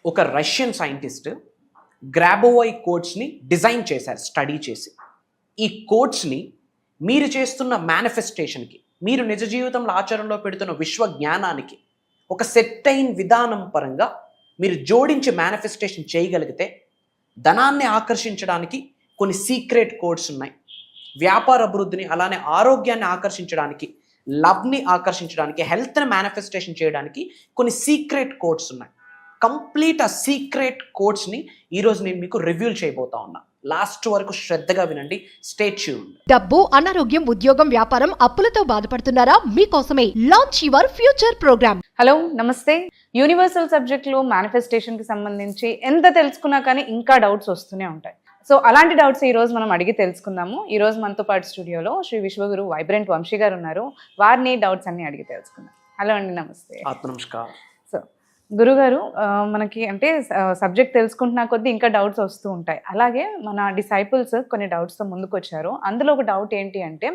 ఒక Russian scientist గ్రాబోవై కోడ్స్ని design చేశారు study చేసి. ఈ కోడ్స్ని మీరు చేస్తున్న మేనిఫెస్టేషన్కి, మీరు నిజ జీవితంలో ఆచరణలో పెడుతున్న విశ్వ జ్ఞానానికి ఒక సెట్ అయిన విధానం పరంగా మీరు జోడించి మేనిఫెస్టేషన్ చేయగలిగితే ధనాన్ని ఆకర్షించడానికి కొన్ని సీక్రెట్ కోడ్స్ ఉన్నాయి. వ్యాపార అభివృద్ధిని, అలానే ఆరోగ్యాన్ని ఆకర్షించడానికి, లవ్ని ఆకర్షించడానికి, హెల్త్ని మేనిఫెస్టేషన్ చేయడానికి కొన్ని సీక్రెట్ కోడ్స్ ఉన్నాయి. కంప్లీట్ ఆ సీక్రెట్ కోడ్స్ని ఈరోజు నేను మీకు రివ్యూ చేయబోతా ఉన్నా. లాస్ట్ వరకు శ్రద్ధగా వినండి. Stay tuned. డబ్బు, అనారోగ్యం, ఉద్యోగం, వ్యాపారం, అప్పులతో బాధపడుతున్నారా? మీకోసమే launch your future program. Hello, నమస్తే. యూనివర్సల్ సబ్జెక్టులు మేనిఫెస్టేషన్కి సంబంధించి ఎంత తెలుసుకున్నా కానీ ఇంకా డౌట్స్ వస్తూనే ఉంటాయి. సో అలాంటి డౌట్స్ ఈ రోజు మనం అడిగి తెలుసుకుందాము. ఈ రోజు మనతో పాటు స్టూడియోలో శ్రీ విశ్వగురు వైబ్రెంట్ వంశీ గారు ఉన్నారు. వారిని డౌట్స్ అన్ని అడిగి తెలుసుకుందాం. హలో అండి, నమస్తే. నమస్కారం. సో గురుగారు, మనకి అంటే సబ్జెక్ట్ తెలుసుకుంటున్నా కొద్దీ ఇంకా డౌట్స్ వస్తూ ఉంటాయి. అలాగే మన డిసైపుల్స్ కొన్ని డౌట్స్తో ముందుకు వచ్చారు. అందులో ఒక డౌట్ ఏంటి అంటే,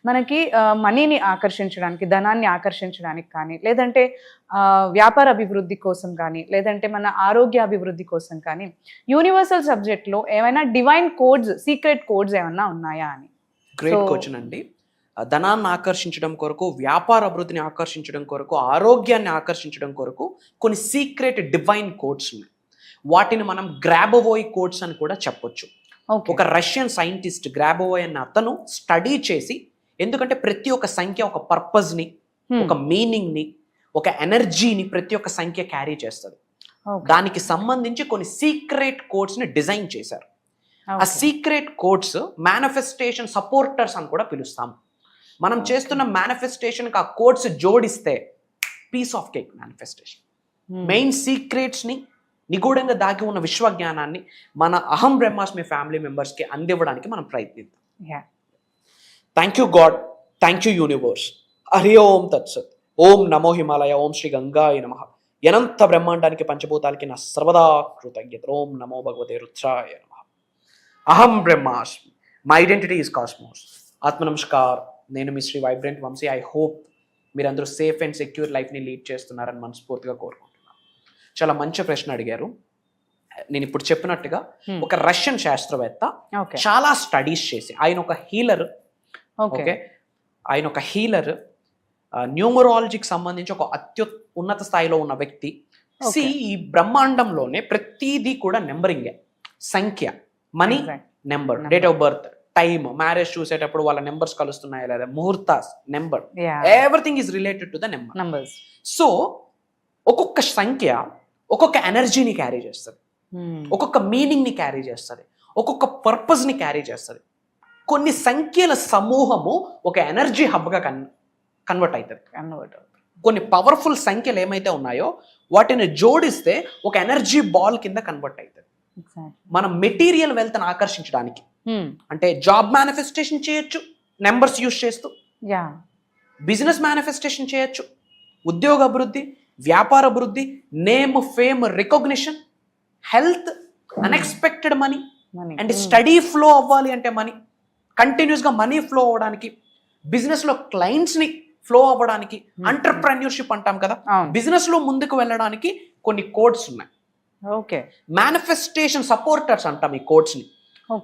మనకి మనీని ఆకర్షించడానికి, ధనాన్ని ఆకర్షించడానికి కానీ, లేదంటే వ్యాపార అభివృద్ధి కోసం కానీ, లేదంటే మన ఆరోగ్య అభివృద్ధి కోసం కానీ యూనివర్సల్ సబ్జెక్ట్లో ఏమైనా డివైన్ కోడ్స్, సీక్రెట్ కోడ్స్ ఏమైనా ఉన్నాయా అని. గ్రేట్ క్వశ్చన్ అండి. ధనాన్ని ఆకర్షించడం కొరకు, వ్యాపార అభివృద్ధిని ఆకర్షించడం కొరకు, ఆరోగ్యాన్ని ఆకర్షించడం కొరకు కొన్ని సీక్రెట్ డివైన్ కోడ్స్ ఉన్నాయి. వాటిని మనం గ్రాబోవై కోడ్స్ అని కూడా చెప్పొచ్చు. ఒక రష్యన్ సైంటిస్ట్ గ్రాబోవై అన్న అతను స్టడీ చేసి, ఎందుకంటే ప్రతి ఒక్క సంఖ్య ఒక పర్పస్ని, ఒక మీనింగ్ని, ఒక ఎనర్జీని ప్రతి ఒక్క సంఖ్య క్యారీ చేస్తుంది. దానికి సంబంధించి కొన్ని సీక్రెట్ కోడ్స్ని డిజైన్ చేశారు. ఆ సీక్రెట్ కోడ్స్ మేనిఫెస్టేషన్ సపోర్టర్స్ అని కూడా పిలుస్తాము. మనం చేస్తున్న మేనిఫెస్టేషన్కి ఆ కోడ్స్ జోడిస్తే piece of cake manifestation. Main సీక్రెట్స్ని, నిగూఢంగా దాగి ఉన్న విశ్వ జ్ఞానాన్ని మన అహం బ్రహ్మాస్మి ఫ్యామిలీ మెంబర్స్కి అందివ్వడానికి మనం ప్రయత్నిద్దాం. Thank you God, thank you universe. హరి ఓం తత్సత్. ఓం నమో హిమాలయ, ఓం శ్రీ గంగాయ నమః. అనంత బ్రహ్మాండానికి, పంచభూతాలకి నా సర్వదా కృతజ్ఞత. ఓం నమో భగవతే రుద్రాయ నమః. అహం బ్రహ్మాస్మి, మై ఐడెంటిటీ ఈజ్ కాస్మోస్. ఆత్మ నమస్కార్. నేను మీ Shri vibrant Vamshi. I hope మీరందరూ సేఫ్ అండ్ సెక్యూర్ లైఫ్ని లీడ్ చేస్తున్నారని మనస్ఫూర్తిగా కోరుకుంటున్నాను. చాలా మంచి ప్రశ్న అడిగారు. నేను ఇప్పుడు చెప్పినట్టుగా ఒక రష్యన్ శాస్త్రవేత్త చాలా స్టడీస్ చేసి, ఆయన ఒక హీలర్. ఓకే, ఆయన ఒక హీలర్, న్యూమరాలజీకి సంబంధించి ఒక ఉన్నత స్థాయిలో ఉన్న వ్యక్తి. ఈ బ్రహ్మాండంలోనే ప్రతిదీ కూడా నెంబరింగే. సంఖ్య, money, number, date of birth, time, marriage చూసేటప్పుడు వాళ్ళ నెంబర్స్ కలుస్తున్నాయా లేదా, ముహూర్తాస్ number, everything is related to the numbers. So ఒక్కొక్క సంఖ్య ఒక్కొక్క ఎనర్జీని క్యారీ చేస్తుంది, ఒక్కొక్క మీనింగ్ని క్యారీ చేస్తుంది, ఒక్కొక్క పర్పస్ని క్యారీ చేస్తుంది. కొన్ని సంఖ్యల సమూహము ఒక ఎనర్జీ హబ్గా కన్వర్ట్ అవుతుంది. కొన్ని పవర్ఫుల్ సంఖ్యలు ఏమైతే ఉన్నాయో వాటిని జోడిస్తే ఒక ఎనర్జీ బాల్ కింద కన్వర్ట్ అవుతుంది. మనం మెటీరియల్ వెల్త్ని ఆకర్షించడానికి, అంటే జాబ్ మేనిఫెస్టేషన్ చేయొచ్చు నెంబర్స్ యూజ్ చేస్తూ, బిజినెస్ మేనిఫెస్టేషన్ చేయొచ్చు, ఉద్యోగ అభివృద్ధి, వ్యాపార అభివృద్ధి, name, fame, recognition, health, unexpected money, and study flow అవ్వాలి అంటే మనీ, కంటిన్యూస్గా మనీ ఫ్లో అవ్వడానికి, బిజినెస్లో క్లయింట్స్ని ఫ్లో అవ్వడానికి, ఎంటర్ప్రెన్యూర్షిప్ అంటాం కదా, బిజినెస్లో ముందుకు వెళ్ళడానికి కొన్ని కోడ్స్ ఉన్నాయి. ఓకే, మేనిఫెస్టేషన్ సపోర్టర్స్ అంటాం ఈ కోడ్స్ని.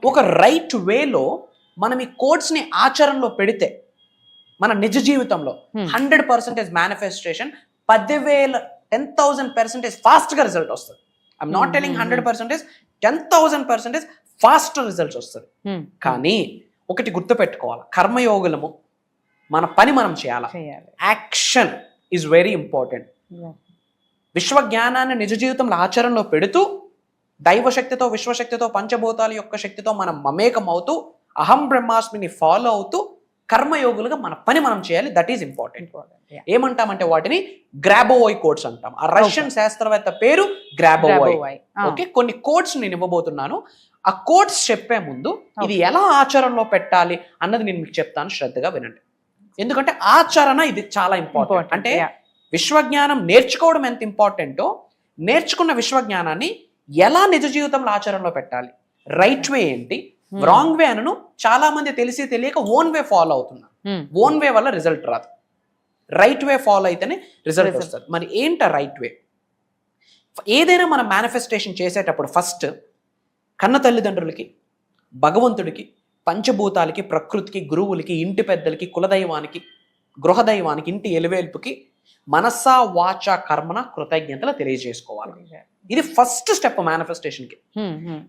ఒక రైట్ వేలో మనం ఈ కోడ్స్ని ఆచరణలో పెడితే మన నిజ జీవితంలో 100% మేనిఫెస్టేషన్ 10,000% ఫాస్ట్గా రిజల్ట్ వస్తుంది. I'm not telling 100%, 10,000% fast results వస్తుంది. కానీ ఒకటి గుర్తుపెట్టుకోవాలి, కర్మయోగులము, మన పని మనం చేయాలి. Action is very important. విశ్వ జ్ఞానాన్ని నిజ జీవితంలో ఆచరణలో పెడుతూ, దైవశక్తితో, విశ్వశక్తితో, పంచభూతాల యొక్క శక్తితో మనం మమేకం అవుతూ, అహం బ్రహ్మాస్మిని ఫాలో అవుతూ కర్మయోగులుగా మన పని మనం చేయాలి. That is important. ఏమంటామంటే వాటిని గ్రాబోవై కోడ్స్ అంటాం. ఆ రష్యన్ శాస్త్రవేత్త పేరు గ్రాబోవై. ఓకే, కొన్ని కోడ్స్ నేను ఇవ్వబోతున్నాను. ఆ కోడ్స్ చెప్పే ముందు ఇది ఎలా ఆచరణలో పెట్టాలి అన్నది నేను మీకు చెప్తాను. శ్రద్ధగా వినండి, ఎందుకంటే ఆచరణ ఇది చాలా ఇంపార్టెంట్. అంటే విశ్వజ్ఞానం నేర్చుకోవడం ఎంత ఇంపార్టెంటో, నేర్చుకున్న విశ్వజ్ఞానాన్ని ఎలా నిజ జీవితంలో ఆచరణలో పెట్టాలి, రైట్ వే ఏంటి, రాంగ్ వే అనను చాలా మంది తెలిసి తెలియక ఓన్ వే ఫాలో అవుతున్నారు. ఓన్ వే వల్ల రిజల్ట్ రాదు, రైట్ వే ఫాలో అయితేనే రిజల్ట్ వస్తుంది. మరి ఏంట రైట్ వే? ఏదైనా మనం మేనిఫెస్టేషన్ చేసేటప్పుడు ఫస్ట్ కన్న తల్లిదండ్రులకి, భగవంతుడికి, పంచభూతాలకి, ప్రకృతికి, గురువులకి, ఇంటి పెద్దలకి, కులదైవానికి, గృహదైవానికి, ఇంటి ఎలువేల్పుకి మనసా వాచ కర్మన కృతజ్ఞతలు తెలియజేసుకోవాలి. ఇది ఫస్ట్ స్టెప్ మేనిఫెస్టేషన్కి.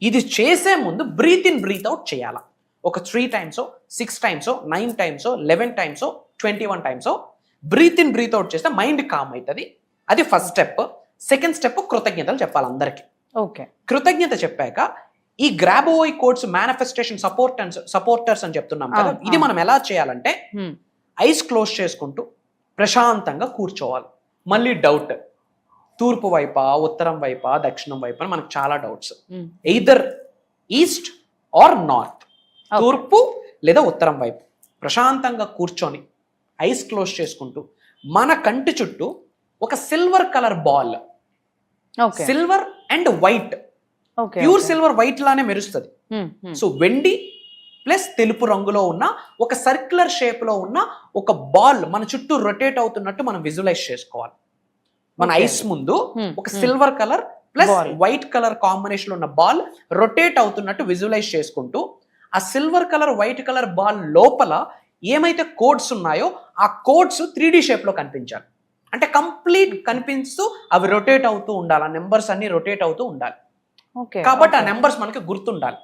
ఇది చేసే ముందు బ్రీత్ ఇన్ బ్రీత్ అవుట్ చేయాలి. ఒక 3 times, 6 times, 9 times, 11 times, 21 times breathe in breathe out చేస్తే మైండ్ కామ్ అవుతుంది. అది ఫస్ట్ స్టెప్. సెకండ్ స్టెప్ కృతజ్ఞతలు చెప్పాలి అందరికి. ఓకే, కృతజ్ఞత చెప్పాక ఈ గ్రాబోవై కోడ్స్ మేనిఫెస్టేషన్ సపోర్టర్స్ అని చెప్తున్నాం కదా, ఇది మనం ఎలా చేయాలంటే ఐస్ క్లోజ్ చేసుకుంటూ ప్రశాంతంగా కూర్చోవాలి. మళ్ళీ డౌట్, తూర్పు వైపా, ఉత్తరం వైపా, దక్షిణం వైపా అని మనకు చాలా doubts. Either east are north, తూర్పు లేదా ఉత్తరం వైపు ప్రశాంతంగా కూర్చొని ఐస్ క్లోజ్ చేసుకుంటూ మన కంటి చుట్టూ ఒక silver colour ball, silver and white, pure silver white లానే మెరుస్తుంది. సో వెండి ప్లస్ తెలుపు రంగులో ఉన్న ఒక సర్క్యులర్ షేప్ లో ఉన్న ఒక బాల్ మన చుట్టూ రొటేట్ అవుతున్నట్టు మనం విజువలైజ్ చేసుకోవాలి. మన ఐస్ ముందు ఒక silver colour plus white colour combination ఉన్న బాల్ రొటేట్ అవుతున్నట్టు విజువలైజ్ చేసుకుంటూ ఆ silver colour white colour ball లోపల ఏమైతే కోడ్స్ ఉన్నాయో ఆ కోడ్స్ 3D షేప్ లో కనిపించాలి. అంటే కంప్లీట్ కనిపిస్తూ అవి రొటేట్ అవుతూ ఉండాలి. ఆ నెంబర్స్ అన్ని రొటేట్ అవుతూ ఉండాలి. కాబట్టి ఆ నెంబర్స్ మనకి గుర్తుండాలి.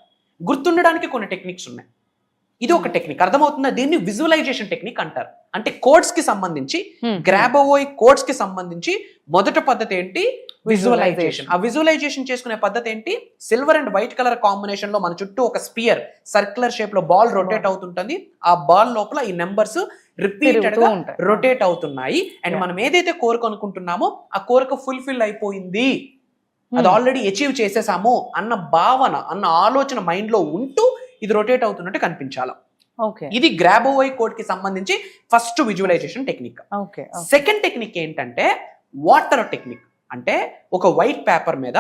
గుర్తుండడానికి కొన్ని టెక్నిక్స్ ఉన్నాయి. ఇది ఒక టెక్నిక్, అర్థమవుతుందా? దీన్ని విజువలైజేషన్ టెక్నిక్ అంటారు. అంటే కోడ్స్ కి సంబంధించి, గ్రాబోవై కోడ్స్ కి సంబంధించి మొదటి పద్ధతి ఏంటి? విజువలైజేషన్. ఆ విజువలైజేషన్ చేసుకునే పద్ధతి ఏంటి? Silver and white colour combination లో మన చుట్టూ ఒక స్పియర్ సర్క్యులర్ షేప్ లో బాల్ రొటేట్ అవుతుంటుంది. ఆ బాల్ లోపల ఈ నెంబర్స్ రిపీటెడ్ గా రొటేట్ అవుతున్నాయి. అండ్ మనం ఏదైతే కోరిక అనుకుంటున్నామో ఆ కోరిక ఫుల్ఫిల్ అయిపోయింది, అది ఆల్రెడీ అచీవ్ చేసేసాము అన్న భావన, అన్న ఆలోచన మైండ్ లో ఉంటూ ఇది రొటేట్ అవుతున్నట్టు కనిపించాలి. ఇది గ్రాబోవై కోడ్ కి సంబంధించి first visualisation technique. Second technique ఏంటంటే వాటర్ టెక్నిక్. అంటే ఒక వైట్ పేపర్ మీద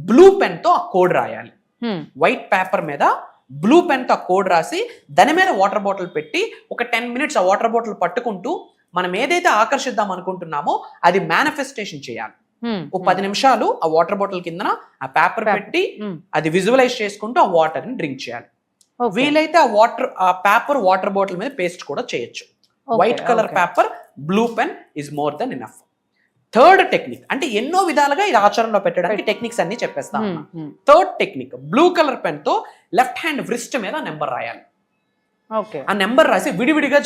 బ్లూ పెన్ తో ఆ కోడ్ రాయాలి. వైట్ పేపర్ మీద బ్లూ పెన్ తో ఆ కోడ్ రాసి దాని మీద వాటర్ బాటిల్ పెట్టి ఒక 10 minutes ఆ వాటర్ బాటిల్ పట్టుకుంటూ మనం ఏదైతే ఆకర్షిద్దాం అనుకుంటున్నామో అది మేనిఫెస్టేషన్ చేయాలి. ఓ 10 నిమిషాలు ఆ వాటర్ బాటిల్ కింద ఆ పేపర్ పెట్టి అది విజువలైజ్ చేసుకుంటూ ఆ వాటర్ ని డ్రింక్ చేయాలి. వీలైతే ఆ పేపర్ వాటర్ బాటిల్ మీద పేస్ట్ కూడా చేయొచ్చు. White colour paper, blue pen is more than enough. Third technique, అంటే ఎన్నో విధాలుగా ఇది ఆచరణలో పెట్టడానికి టెక్నిక్స్ అన్ని చెప్పేస్తా ఉన్నా. Third technique, blue colour pen తో లెఫ్ట్ హ్యాండ్ వ్రిస్ట్ మీద నెంబర్ రాయాలి. ఆ నెంబర్ రాసి విడివిడిగా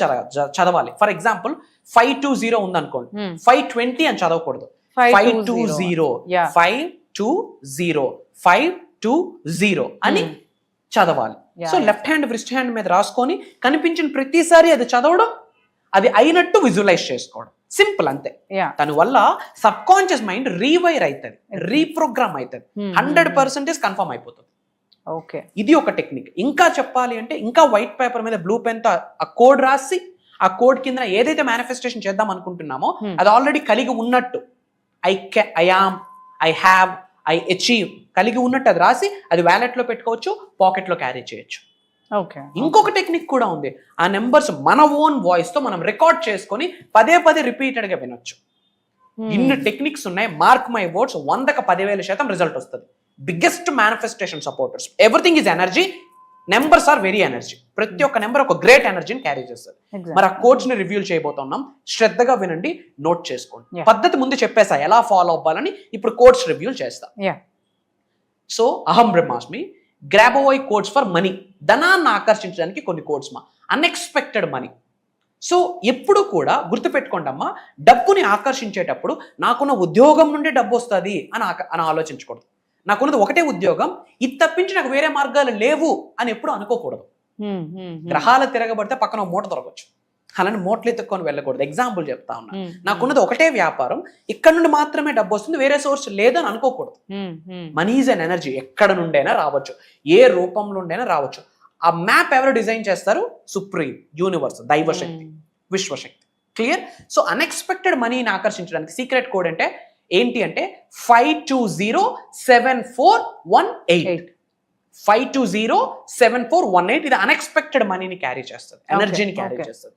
చదవాలి. ఫర్ ఎగ్జాంపుల్ 520 ఉందనుకోండి, 520 అని చదవకూడదు. 520 520 520 అని చదవాలి. So left hand wrist hand మీద రాసుకొని కనిపించిన ప్రతిసారి అది చదవడం, అది అయినట్టు విజువలైజ్ చేసుకోవడం. సింపుల్, అంతే. దాని వల్ల సబ్ కాన్షియస్ మైండ్ రీవైర్ అవుతుంది, రీప్రోగ్రామ్ అవుతుంది, 100% కన్ఫర్మ్ అయిపోతుంది. ఇది ఒక టెక్నిక్. ఇంకా చెప్పాలి అంటే ఇంకా వైట్ పేపర్ మీద బ్లూ పెన్ తో ఆ కోడ్ రాసి ఆ కోడ్ కింద ఏదైతే మేనిఫెస్టేషన్ చేద్దాం అనుకుంటున్నామో అది ఆల్రెడీ కలిగి ఉన్నట్టు, I am, I have, I achieve కలిగి ఉన్నట్టు అది రాసి అది వ్యాలెట్ లో పెట్టుకోవచ్చు, పాకెట్ లో క్యారీ చేయొచ్చు. ఇంకొక టెక్నిక్ కూడా ఉంది. ఆ నెంబర్స్ మన ఓన్ వాయిస్ తో మనం రికార్డ్ చేసుకొని పదే పదే రిపీటెడ్ గా వినొచ్చు. ఇన్ని టెక్నిక్స్ ఉన్నాయి. మార్క్ మై వర్డ్స్, 100కి 10,000% రిజల్ట్ వస్తుంది. Biggest manifestation supporters. Everything is energy, numbers are very energy. ప్రతి ఒక్క నెంబర్ ఒక గ్రేట్ ఎనర్జీని క్యారీ చేస్తారు. మరి ఆ కోడ్స్ ని రివ్యూ చేయబోతున్నాం. శ్రద్ధగా వినండి, నోట్ చేసుకోండి. పద్ధతి ముందు చెప్పేసా ఎలా ఫాలో అవ్వాలని, ఇప్పుడు కోడ్స్ రివ్యూ చేస్తా. సో అహం బ్రహ్మాస్మి, గ్రాబోవై కోడ్స్ ఫర్ మనీ, ధనాన్ని ఆకర్షించడానికి కొన్ని కోడ్స్ మా. Unexpected money. సో ఎప్పుడు కూడా గుర్తుపెట్టుకోండి అమ్మా, డబ్బుని ఆకర్షించేటప్పుడు నాకున్న ఉద్యోగం నుండి డబ్బు వస్తుంది అని ఆలోచించకూడదు. నాకున్నది ఒకటే ఉద్యోగం, ఇది తప్పించి నాకు వేరే మార్గాలు లేవు అని ఎప్పుడు అనుకోకూడదు. గ్రహాలు తిరగబడితే పక్కన మూట దొరకవచ్చు, అలానే మూటలు ఎత్తుక్కొని వెళ్ళకూడదు. ఎగ్జాంపుల్ చెప్తా ఉన్నా, నాకున్నది ఒకటే వ్యాపారం, ఇక్కడ నుండి మాత్రమే డబ్బు వస్తుంది, వేరే సోర్స్ లేదని అనుకోకూడదు. మనీ ఈజ్ అన్ ఎనర్జీ, ఎక్కడ నుండైనా రావచ్చు, ఏ రూపంలో ఉండైనా రావచ్చు. ఆ మ్యాప్ ఎవరు డిజైన్ చేస్తారు? సుప్రీం, యూనివర్స్, దైవశక్తి, విశ్వశక్తి. క్లియర్? సో అన్ఎక్స్పెక్టెడ్ మనీని ఆకర్షించడానికి సీక్రెట్ కోడ్ అంటే ఏంటి అంటే 5207418. 5207418 ఇది అన్ఎక్స్పెక్టెడ్ మనీని క్యారీ చేస్తుంది, ఎనర్జీని క్యారీ చేస్తుంది.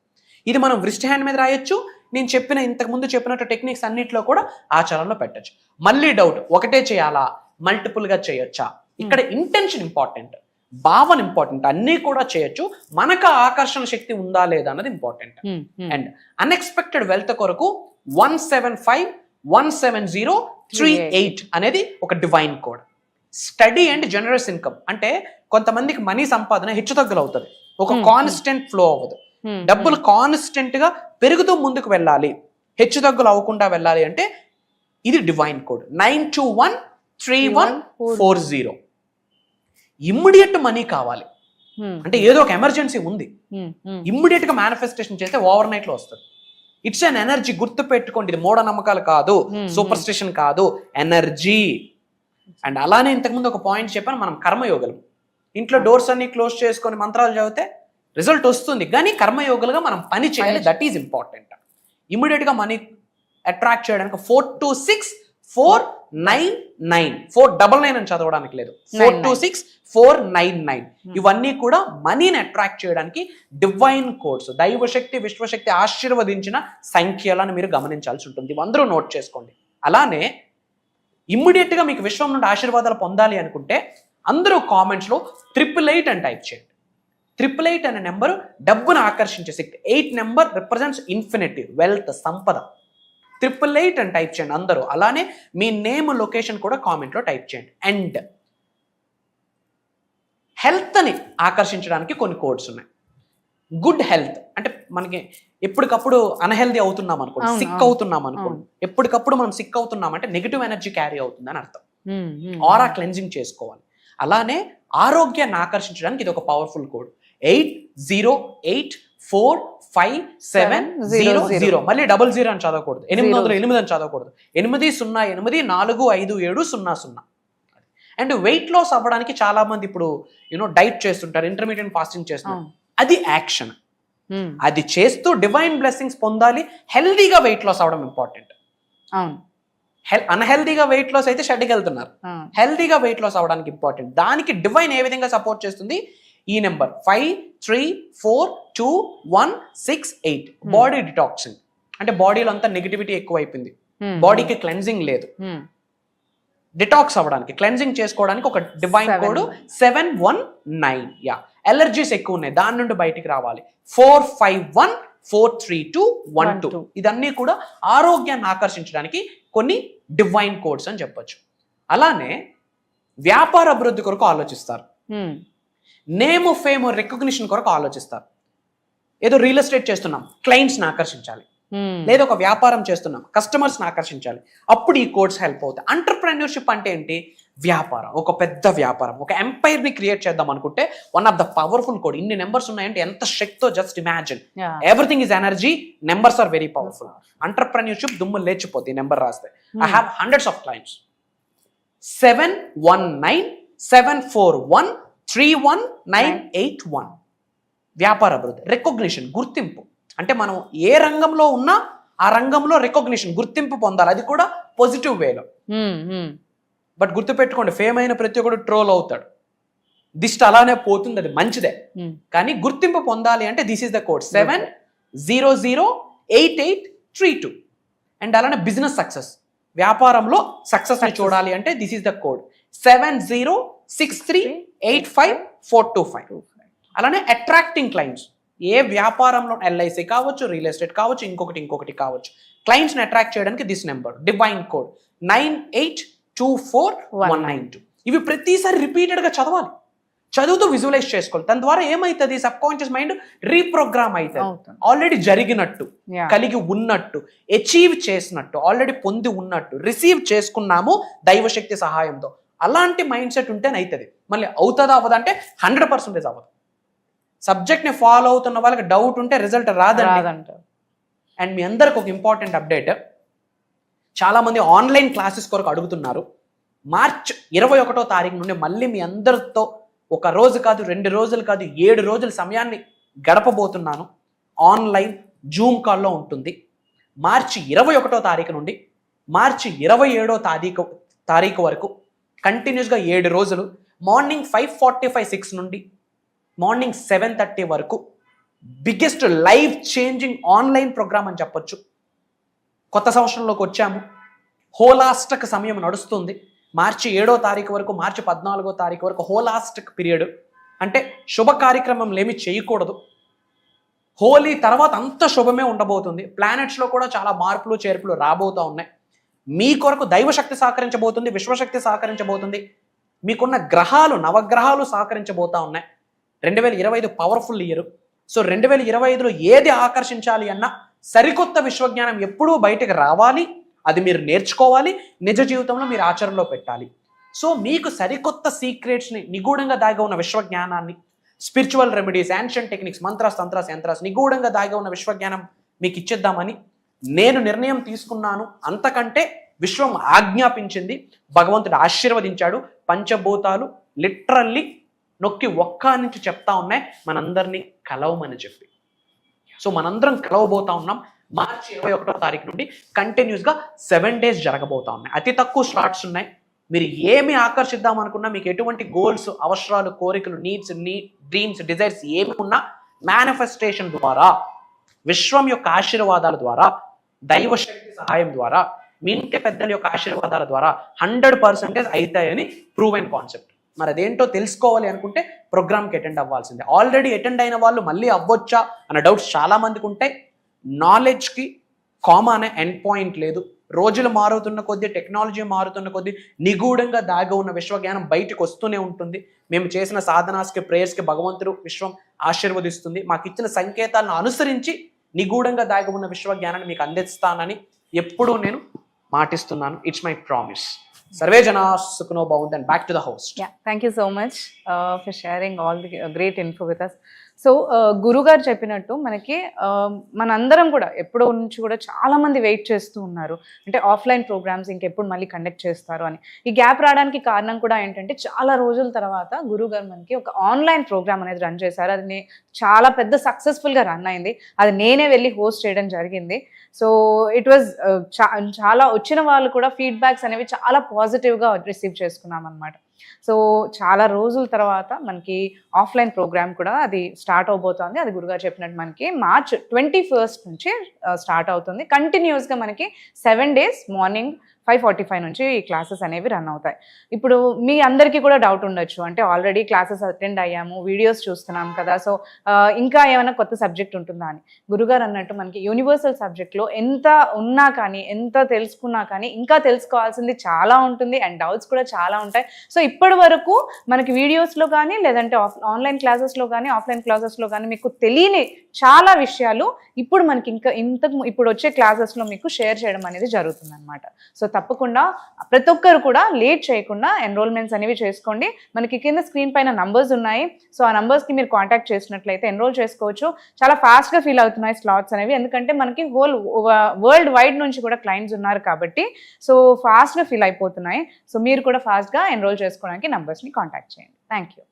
ఇది మనం వ్రిస్ట్ హ్యాండ్ మీద రాయొచ్చు, నేను ఇంతకుముందు చెప్పినట్టు టెక్నిక్స్ అన్నిట్లో కూడా ఆచరణలో పెట్టచ్చు. మళ్ళీ డౌట్, ఒకటే చేయాలా మల్టిపుల్గా చేయొచ్చా? ఇక్కడ ఇంటెన్షన్ ఇంపార్టెంట్, భావన ఇంపార్టెంట్. అన్నీ కూడా చేయొచ్చు, మనకు ఆకర్షణ శక్తి ఉందా లేదా అన్నది ఇంపార్టెంట్. అండ్ అన్ఎక్స్పెక్టెడ్ వెల్త్ కొరకు 175170338 అనేది ఒక divine code. Study and generous income అంటే కొంతమందికి మనీ సంపాదన హెచ్చుతగ్గులు అవుతుంది, ఒక కాన్స్టెంట్ ఫ్లో అవ్వదు. డబ్బులు కాన్స్టెంట్ గా పెరుగుతూ ముందుకు వెళ్ళాలి, హెచ్చుతగ్గులు అవ్వకుండా వెళ్ళాలి అంటే ఇది డివైన్ కోడ్ 92131440. ఇమ్మీడియట్ మనీ కావాలి అంటే ఏదో ఒక ఎమర్జెన్సీ ఉంది, ఇమ్మీడియట్ గా మేనిఫెస్టేషన్ చేస్తే ఓవర్ నైట్ లో వస్తుంది. ఇట్స్ అన్ ఎనర్జీ, గుర్తు పెట్టుకోండి. ఇది మూఢనమ్మకాలు కాదు, సూపర్ స్టిషన్ కాదు, ఎనర్జీ. అండ్ అలానే ఇంతకుముందు ఒక పాయింట్ చెప్పాను, మనం కర్మయోగులం. ఇంట్లో డోర్స్ అన్ని క్లోజ్ చేసుకొని మంత్రాలు చదివితే రిజల్ట్ వస్తుంది, కానీ కర్మయోగులుగా మనం పని చేయాలి. That is important. ఇమ్మీడియట్ గా మనీ అట్రాక్ట్ చేయడానికి 426499 499 అని చదవడానికి లేదు, 426499 ఇవన్నీ కూడా మనీని అట్రాక్ట్ చేయడానికి డివైన్ కోడ్స్, దైవశక్తి విశ్వశక్తి ఆశీర్వదించిన సంఖ్యలను మీరు గమనించాల్సి ఉంటుంది. అందరూ నోట్ చేసుకోండి. అలానే ఇమ్మీడియట్ గా మీకు విశ్వం నుండి ఆశీర్వాదాలు పొందాలి అనుకుంటే అందరూ కామెంట్స్ లో 888 అని టైప్ చేయండి. 888 అనే నెంబర్ డబ్బును ఆకర్షించే శక్తి. 8 నెంబర్ రిప్రజెంట్స్ ఇన్ఫినిటీ, వెల్త్, సంపద. 888 అని టైప్ చేయండి అందరూ. అలానే మీ నేమ్, లొకేషన్ కూడా కామెంట్ లో టైప్ చేయండి. అండ్ హెల్త్ ని ఆకర్షించడానికి కొన్ని కోడ్స్ ఉన్నాయి. గుడ్ హెల్త్ అంటే మనకి ఎప్పటికప్పుడు అన్హెల్దీ అవుతున్నాం అనుకోండి, సిక్ అవుతున్నాం అనుకోండి, ఎప్పటికప్పుడు మనం సిక్ అవుతున్నాం అంటే నెగిటివ్ ఎనర్జీ క్యారీ అవుతుంది అని అర్థం. ఆరా క్లెన్జింగ్ చేసుకోవాలి. అలానే ఆరోగ్యాన్ని ఆకర్షించడానికి ఇది ఒక పవర్ఫుల్ కోడ్ 80845700. మళ్ళీ 00 అని చదవకూడదు, 808 అని చదవకూడదు, 80845700. అండ్ వెయిట్ లాస్ అవ్వడానికి చాలా మంది ఇప్పుడు డైట్ చేస్తుంటారు, ఇంటర్మీడియట్ ఫాస్టింగ్ చేస్తున్నారు. అది యాక్షన్, అది చేస్తూ డివైన్ బ్లెస్సింగ్స్ పొందాలి. హెల్దీగా వెయిట్ లాస్ అవ్వడం ఇంపార్టెంట్. అన్హెల్దీగా వెయిట్ లాస్ అయితే షెడ్కి వెళ్తున్నారు, హెల్దీగా వెయిట్ లాస్ అవ్వడానికి ఇంపార్టెంట్. దానికి డివైన్ ఏ విధంగా సపోర్ట్ చేస్తుంది? ఈ నెంబర్ 53421168. బాడీ డిటాక్సింగ్ అంటే బాడీలో అంతా నెగిటివిటీ ఎక్కువ అయిపోయింది, బాడీకి క్లెన్జింగ్ లేదు. డిటాక్స్ అవ్వడానికి, క్లెన్జింగ్ చేసుకోవడానికి ఒక డివైన్ కోడ్ 719. ఎలర్జీస్ ఎక్కువ ఉన్నాయి, దాని నుండి బయటికి రావాలి 45143212. ఇదన్నీ కూడా ఆరోగ్యాన్ని ఆకర్షించడానికి కొన్ని డివైన్ కోడ్స్ అని చెప్పొచ్చు. అలానే వ్యాపార అభివృద్ధి కొరకు ఆలోచిస్తారు, నేమ్, ఫేమ్, రికగ్నిషన్ కొరకు ఆలోచిస్తారు. ఏదో రియల్ ఎస్టేట్ చేస్తున్నాం, క్లయింట్స్ని ఆకర్షించాలి, లేదా ఒక వ్యాపారం చేస్తున్నాం, కస్టమర్స్ని ఆకర్షించాలి, అప్పుడు ఈ కోడ్స్ హెల్ప్ అవుతాయి. ఎంటర్‌ప్రెన్యూర్‌షిప్ అంటే ఏంటి? వ్యాపారం, ఒక పెద్ద వ్యాపారం, ఒక ఎంపైర్ ని క్రియేట్ చేద్దాం అనుకుంటే one of the powerful code. ఇన్ని నెంబర్స్ ఉన్నాయంటే ఎంత శక్తితో just imagine. Everything is energy, numbers are very powerful. Entrepreneurship దుమ్ము లేచిపోతే ఈ నెంబర్ రాస్తే. I have hundreds of clients. 7197413191. వ్యాపార అభివృద్ధి. రికగ్నిషన్, గుర్తింపు అంటే మనం ఏ రంగంలో ఉన్నా ఆ రంగంలో రికగ్నిషన్, గుర్తింపు పొందాలి, అది కూడా పాజిటివ్ వేలో. బట్ గుర్తుపెట్టుకోండి, ఫేమ్ అయిన ప్రతి ఒక్కడు ట్రోల్ అవుతాడు, దిష్టి అలానే పోతుంది, అది మంచిదే. కానీ గుర్తింపు పొందాలి అంటే this is the code 7008832. And అలానే బిజినెస్ సక్సెస్, వ్యాపారంలో సక్సెస్ ని చూడాలి అంటే దిస్ ఈస్ ద కోడ్ 7063854425. అలానే అట్రాక్టింగ్ క్లయింట్స్, ఏ వ్యాపారంలో ఎల్ఐసి కావచ్చు, రియల్ ఎస్టేట్ కావచ్చు, ఇంకొకటి కావచ్చు, క్లయింట్స్ ని అట్రాక్ట్ చేయడానికి దిస్ నెంబర్ డివైన్ కోడ్ 98249192. ఇవి ప్రతిసారి రిపీటెడ్ గా చదవాలి, చదువుతూ విజువలైజ్ చేసుకోవాలి. దాని ద్వారా ఏమైతుంది? సబ్ కాన్షియస్ మైండ్ రీప్రోగ్రామ్ అవుతుంది. ఆల్రెడీ జరిగినట్టు, కలిగి ఉన్నట్టు, అచీవ్ చేసినట్టు, ఆల్రెడీ పొంది ఉన్నట్టు, రిసీవ్ చేసుకున్నాము దైవశక్తి సహాయంతో. అలాంటి మైండ్ సెట్ ఉంటేనే అవుతుంది. మళ్ళీ అవుతుందా అవ్వదంటే 100% అవ్వదు. సబ్జెక్ట్ ని ఫాలో అవుతున్న వాళ్ళకి డౌట్ ఉంటే రిజల్ట్ రాదంట. అండ్ మీ అందరికి ఒక ఇంపార్టెంట్ అప్డేట్, చాలా మంది ఆన్లైన్ క్లాసెస్ కొరకు అడుగుతున్నారు. మార్చ్ 21వ తారీఖు నుండి మళ్ళీ మీ అందరితో ఒక రోజు కాదు, 2 రోజులు కాదు, 7 రోజుల సమయాన్ని గడపబోతున్నాను. ఆన్లైన్ జూమ్ కాల్లో ఉంటుంది. మార్చి 21వ తారీఖు నుండి మార్చి 27వ తారీఖు వరకు కంటిన్యూస్గా 7 రోజులు, మార్నింగ్ 5:45-6 నుండి మార్నింగ్ 7:30 వరకు biggest life changing online program అని చెప్పొచ్చు. కొత్త సంవత్సరంలోకి వచ్చాము, హోలాస్టక్ సమయం నడుస్తుంది. మార్చి 7వ తారీఖు వరకు, మార్చి 14వ తారీఖు వరకు హోలాస్టక్ పీరియడ్. అంటే శుభ కార్యక్రమంలు ఏమి చేయకూడదు. హోలీ తర్వాత అంత శుభమే ఉండబోతుంది. ప్లానెట్స్లో కూడా చాలా మార్పులు చేర్పులు రాబోతూ ఉన్నాయి. మీ కొరకు దైవశక్తి సహకరించబోతుంది, విశ్వశక్తి సహకరించబోతుంది, మీకున్న గ్రహాలు, నవగ్రహాలు సహకరించబోతూ ఉన్నాయి. 2025 పవర్ఫుల్ ఇయర్. సో 2025లో ఏది ఆకర్షించాలి అన్నా సరికొత్త విశ్వజ్ఞానం ఎప్పుడూ బయటకు రావాలి, అది మీరు నేర్చుకోవాలి, నిజ జీవితంలో మీరు ఆచరణలో పెట్టాలి. సో మీకు సరికొత్త సీక్రెట్స్ని, నిగూఢంగా దాగి ఉన్న విశ్వజ్ఞానాన్ని, స్పిరిచువల్ రెమెడీస్, యాన్షియంట్ టెక్నిక్స్, మంత్రాస్, తంత్రాస్, యంత్రాస్, నిగూఢంగా దాగి ఉన్న విశ్వజ్ఞానం మీకు ఇచ్చేద్దామని నేను నిర్ణయం తీసుకున్నాను. అంతకంటే విశ్వం ఆజ్ఞాపించింది, భగవంతుడు ఆశీర్వదించాడు. పంచభూతాలు లిటరల్లీ నొక్కి ఒక్క నుంచి చెప్తా ఉన్నాయి మనందరినీ కలవమని చెప్పి. సో మనందరం కలవబోతా ఉన్నాం. మార్చి 21వ తారీఖు నుండి కంటిన్యూస్గా 7 days జరగబోతా ఉన్నాయి. అతి తక్కువ స్లాట్స్ ఉన్నాయి. మీరు ఏమి ఆకర్షిద్దాం అనుకున్నా, మీకు ఎటువంటి గోల్స్, అవసరాలు, కోరికలు, నీడ్స్, డ్రీమ్స్, డిజైర్స్ ఏమి ఉన్నా మేనిఫెస్టేషన్ ద్వారా, విశ్వం యొక్క ఆశీర్వాదాల ద్వారా, దైవశక్తి సహాయం ద్వారా, మీ ఇంటి పెద్దల యొక్క ఆశీర్వాదాల ద్వారా 100% అవుతాయని ప్రూవెన్ కాన్సెప్ట్. మరి అదేంటో తెలుసుకోవాలి అనుకుంటే ప్రోగ్రామ్కి అటెండ్ అవ్వాల్సిందే. ఆల్రెడీ అటెండ్ అయిన వాళ్ళు మళ్ళీ అవ్వచ్చా అన్న డౌట్స్ చాలా మందికి ఉంటాయి. నాలెడ్జ్కి కామా అనే ఎండ్ పాయింట్ లేదు. రోజులు మారుతున్న కొద్దీ, టెక్నాలజీ మారుతున్న కొద్దీ నిగూఢంగా దాగి ఉన్న విశ్వజ్ఞానం బయటకు వస్తూనే ఉంటుంది. మేము చేసిన సాధనాస్కి, ప్రేయర్స్కి భగవంతుడు, విశ్వం ఆశీర్వదిస్తుంది. మాకు ఇచ్చిన సంకేతాలను అనుసరించి నిగూఢంగా దాగి ఉన్న విశ్వజ్ఞానాన్ని మీకు అందిస్తానని ఎప్పుడూ నేను మాటిస్తున్నాను. It's my promise. సర్వే జనా సుఖనో భవంతు. And back to the host. Thank you so much for sharing all the great info with us. So గురుగారు చెప్పినట్టు మనకి మనందరం కూడా ఎప్పుడో నుంచి కూడా చాలా మంది వెయిట్ చేస్తూ ఉన్నారు, అంటే ఆఫ్లైన్ ప్రోగ్రామ్స్ ఇంకెప్పుడు మళ్ళీ కండక్ట్ చేస్తారు అని. ఈ గ్యాప్ రావడానికి కారణం కూడా ఏంటంటే చాలా రోజుల తర్వాత గురుగారు మనకి ఒక ఆన్లైన్ ప్రోగ్రామ్ అనేది రన్ చేశారు. అది చాలా పెద్ద సక్సెస్ఫుల్గా రన్ అయింది. అది నేనే వెళ్ళి హోస్ట్ చేయడం జరిగింది. సో ఇట్ వాజ్ చాలా వచ్చిన వాళ్ళు కూడా ఫీడ్బ్యాక్స్ అనేవి చాలా పాజిటివ్గా రిసీవ్ చేసుకున్నాం అనమాట. సో చాలా రోజుల తర్వాత మనకి ఆఫ్లైన్ ప్రోగ్రామ్ కూడా అది స్టార్ట్ అవబోతోంది. అది గురుగారు చెప్పినట్టు మనకి మార్చ్ 21st నుంచి స్టార్ట్ అవుతుంది. కంటిన్యూస్గా మనకి 7 days మార్నింగ్ 5:45 నుంచి ఈ క్లాసెస్ అనేవి రన్ అవుతాయి. ఇప్పుడు మీ అందరికీ కూడా డౌట్ ఉండొచ్చు, అంటే ఆల్రెడీ క్లాసెస్ అటెండ్ అయ్యాము, వీడియోస్ చూస్తున్నాం కదా, సో ఇంకా ఏమైనా కొత్త సబ్జెక్ట్ ఉంటుందా అని. గురుగారు అన్నట్టు మనకి యూనివర్సల్ సబ్జెక్ట్లో ఎంత ఉన్నా కానీ, ఎంత తెలుసుకున్నా కానీ ఇంకా తెలుసుకోవాల్సింది చాలా ఉంటుంది అండ్ డౌట్స్ కూడా చాలా ఉంటాయి. సో ఇప్పటి వరకు మనకి వీడియోస్లో కానీ, లేదంటే ఆన్లైన్ క్లాసెస్లో కానీ, ఆఫ్లైన్ క్లాసెస్లో కానీ మీకు తెలియని చాలా విషయాలు ఇప్పుడు మనకి ఇప్పుడు వచ్చే క్లాసెస్లో మీకు షేర్ చేయడం అనేది జరుగుతుంది అనమాట. సో తప్పకుండా ప్రతి ఒక్కరు కూడా లేట్ చేయకుండా ఎన్రోల్మెంట్స్ అనేవి చేసుకోండి. మనకి కింద స్క్రీన్ పైన నంబర్స్ ఉన్నాయి. సో ఆ నంబర్స్కి మీరు కాంటాక్ట్ చేసినట్లయితే ఎన్రోల్ చేసుకోవచ్చు. చాలా ఫాస్ట్గా ఫీల్ అవుతున్నాయి స్లాట్స్ అనేవి, ఎందుకంటే మనకి హోల్ వరల్డ్ వైడ్ నుంచి కూడా క్లయింట్స్ ఉన్నారు కాబట్టి సో ఫాస్ట్గా ఫీల్ అయిపోతున్నాయి. సో మీరు కూడా ఫాస్ట్గా ఎన్రోల్ చేసుకోవడానికి నంబర్స్ని కాంటాక్ట్ చేయండి. Thank you.